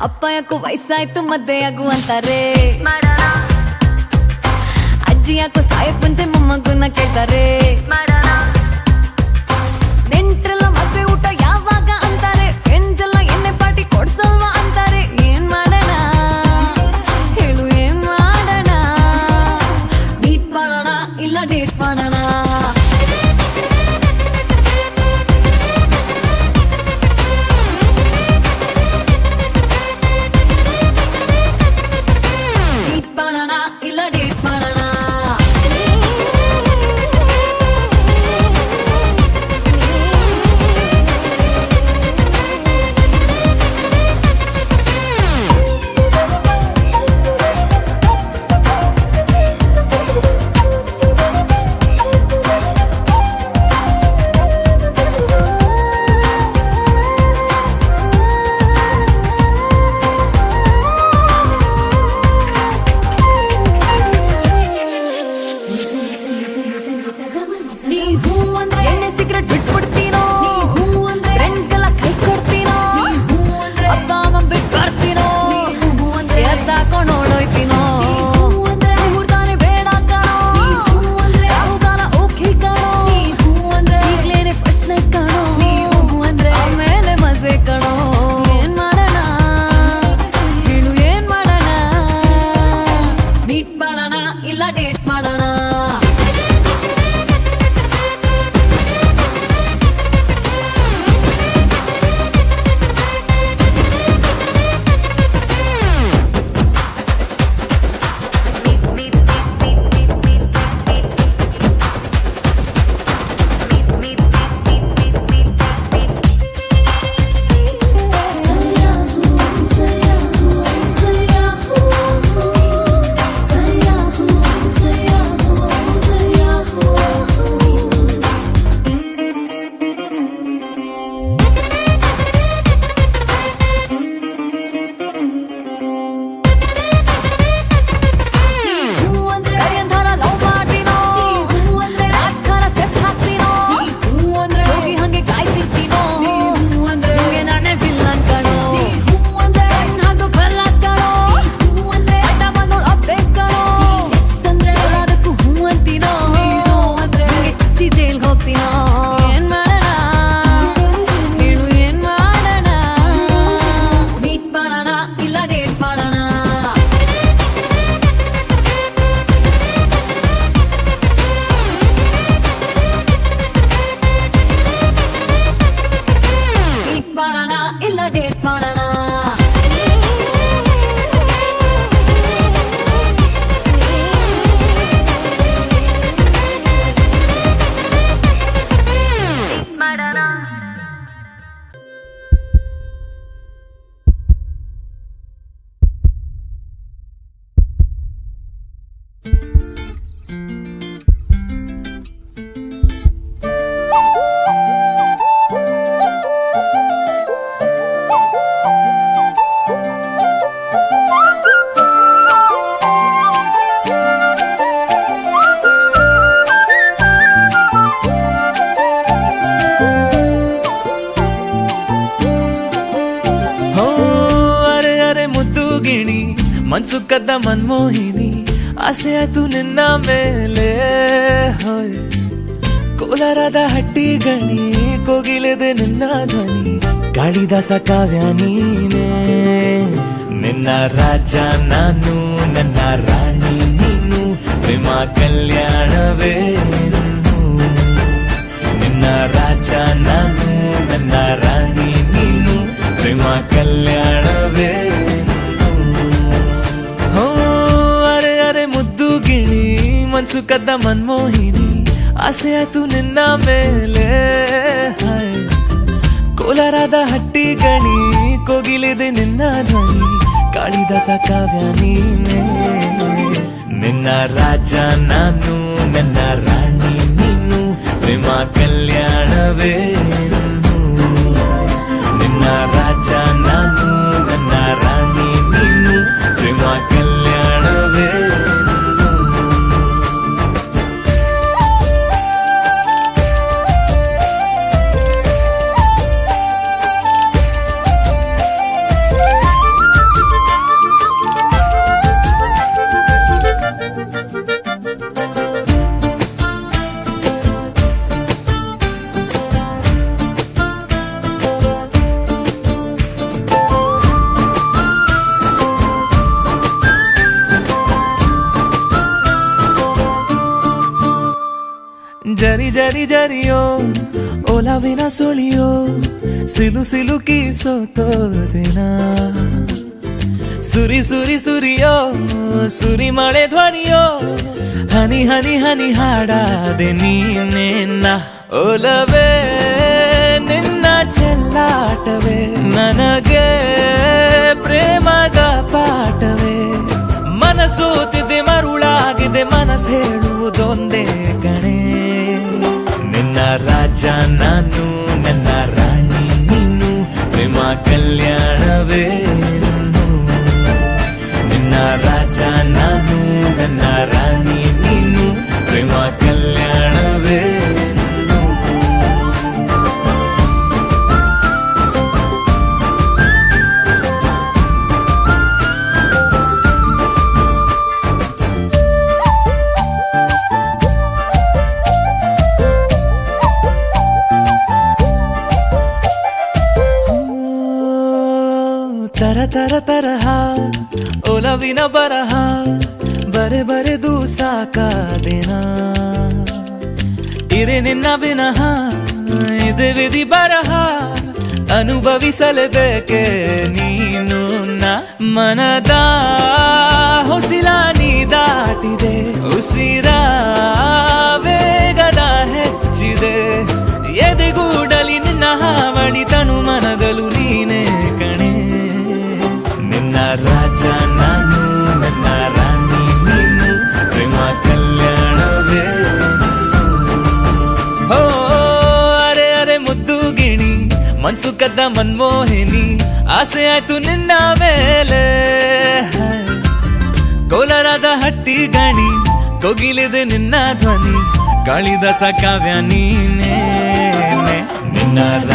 ಅಪ್ಪ ಯಾಕೋ ವಯಸ್ಸಾಯ್ತು ಮದ್ವೆ ಆಗು ಅಂತಾರೆ, ಅಜ್ಜಿ ಯಾಕೋ ಸಾಯಕ್ ಮುಂಚೆ ಮೊಮ್ಮಗುನ ಕೇಳ್ತಾರೆ, ನೆಂಟ್ರೆಲ್ಲ ಮದ್ವೆ ಊಟ ಯಾವಾಗ ಅಂತಾರೆ, ಫ್ರೆಂಡ್ಸ್ ಎಲ್ಲ ಎಣ್ಣೆ ಪಾರ್ಟಿ ಕೊಡ್ಸಲ್ವಾ ಅಂತಾರೆ. ಏನ್ ಮಾಡೋಣ ಹೇಳು, ಏನ್ ಮಾಡೋಣ? ಮೀಟ್ ಮಾಡೋಣ ಇಲ್ಲ ಡೇಟ್ ಮಾಡೋಣ? ಮೀಟ್ ಮಾಡೋಣ ಇಲ್ಲ ಡೇಟ್ ಮಾಡೋಣ? ನೀ ಹೂ ಅಂದ್ರೆ ಎಣ್ಣೆ ಸಿಗರೆಟ್ ಬಿಟ್ಬಿಡ್ತೀನೋ, ಹೂ ಅಂದ್ರೆ ಫ್ರೆಂಡ್ಸ್ಗೆಲ್ಲ ಕೈ ಕೊಡ್ತೀನೋ, ಹೂ ಅಂದ್ರೆ ಅಪ್ಪ ಅಮ್ಮ ಬಿಟ್ಟು ಬರ್ತೀನೋ, ಹೂ ಅಂದ್ರೆ ಅರ್ಥ ಹಾಕೊಂಡು ಓಡೋಯ್ತೀನೋ, ಹುಡ್ದಾನೆ ಬೇಡ ಕಾಣೋ, ಹೂ ಅಂದ್ರೆ ರಾಹುಗಾಲ ಓಕೆ ಕಾಣೋ, ಹೂ ಅಂದ್ರೆ ಈಗ್ಲೇನೆ ಫಸ್ಟ್ ನೈಟ್ ಕಾಣೋ, ಹೂ ಅಂದ್ರೆ ಆಮೇಲೆ ಮಜೆ ಕಾಣೋ. ಏನ್ ಮಾಡೋಣ ಹೇಳು, ಏನ್ ಮಾಡೋಣ? ಮೀಟ್ ಮಾಡೋಣ ಇಲ್ಲ ಡೇಟ್ ಮಾಡೋಣ? ಮಾಡೋಣ ಇಲ್ಲ ಡೇಟ್ ಮಾಡೋಣ? ಮನ್ಸು ಕದ್ದ ಮನ್ಮೋಹಿನಿ, ಆಸೆ ಆಯ್ತು ನಿನ್ನ ಮೇಲೆ. ಹೋಯ್ ಕೋಲಾರದ ಹಟ್ಟಿ ಗಣಿ, ಕೋಗಿಲೆದೆ ನಿನ್ನ ಧ್ವನಿ, ಕಾಳಿದಾಸ ಕಾವ್ಯ ನೀನೇ. ನಿನ್ನ ರಾಜ ನಾನು, ನನ್ನ ರಾಣಿ ನೀನು, ಪ್ರೇಮ ಕಲ್ಯಾಣವೇ. ನಿನ್ನ ರಾಜ ನಾನು, ನನ್ನ ರಾಣಿ ನೀನು, ಪ್ರೇಮ ಕಲ್ಯಾಣವೇ. ಮನ್ಸು ಕದ್ದ ಮನ್ಮೋಹಿನಿ, ಆಸೆ ಆಯ್ತು ನಿನ್ನ ಮೇಲೆ. ಕೋಲಾರದ ಹಟ್ಟಿ ಗಣಿ, ಕೋಗಿಲಿದೆ ನಿನ್ನ ಧ್ವನಿ, ಕಾಳಿದಾಸ ಕಾವ್ಯ ನೀನೇ. ನಿನ್ನ ರಾಜ ನಾನು, ನನ್ನ ರಾಣಿ ನೀನು, ಪ್ರೇಮ ಕಲ್ಯಾಣವೇ. ನಿನ್ನ ರಾಜ ನಾನು, ನನ್ನ ರಾಣಿ ನೀನು, ಪ್ರೇಮ ಕಲ್ಯಾಣವೇ. ಜರಿ ಜರಿ ಜರಿಯೋ ಒಲವಿನ ಸುಳಿಯೋ ಸಿಲು ಸಿಲುಕಿ ಸೋತೋದಿನ ಸುರಿ ಸುರಿ ಸುರಿಯೋ ಸುರಿ ಮಳೆ ಧ್ವನಿಯೋ ಹನಿ ಹನಿ ಹನಿ ಹಾಡಾದೆ ನೀನೇನ ಒಲವೇ ನಿನ್ನ ಚೆಲ್ಲಾಟವೇ ನನಗೆ ಪ್ರೇಮದ ಪಾಠವೇ ಮನಸೋತಿದೆ ಮರುಳಾಗಿದೆ ಮನಸ್ಸು ಹೇಳುವುದೊಂದೇ ಕಣೆ ನಿನ್ನ ರಾಜ ನಾನು ನನ್ನ ರಾಣಿ ನೀನು ಪ್ರೇಮ ಕಲ್ಯಾಣವೇ ನಿನ್ನ ರಾಜ ನಾನು ನನ್ನ ರಾಣಿ ನೀನು ಪ್ರೇಮ ಕಲ್ಯಾಣವೇ ತರ ತರ ತರಹ ಒಲವಿನ ಬರಹ ಬರೆ ಬರೆದು ಸಾಕಾದೇನ ಇರೆ ನಿನ್ನ ವಿನಃ ಇದೆ ವಿಧಿ ಬರಹ ಅನುಭವಿಸಲೇಬೇಕೆ ನೀನು ಮನದ ಹೊಸಿಲ ನೀ ದಾಟಿದೆ ಉಸಿರ ವೇಗದ ಹೆಚ್ಚಿದೆ ಎದೆಗೂಡಲಿ ನಿನ್ನ ಹಾವಳಿ ತನು ಮನದಲು ನೀನೇ ಕಣೆ ನಿನ್ನ ರಾಜ ನಾನು ನನ್ನ ರಾಣಿ ನೀನು ಪ್ರೇಮ ಕಲ್ಯಾಣವೇ ಹೋ ಅರೆ ಅರೆ ಮುದ್ದು ಗಿಣಿ ಮನ್ಸು ಕದ್ದ ಮನ್ಮೋಹಿನಿ ಆಸೆ ಆಯ್ತು ನಿನ್ನ ಮೇಲೆ ಕೋಲಾರದ ಹಟ್ಟಿ ಗಣಿ ಕೋಗಿಲಿದೆ ನಿನ್ನ ಧ್ವನಿ ಕಾಳಿದಾಸ ಕಾವ್ಯ ನೀನೇ ನಿನ್ನ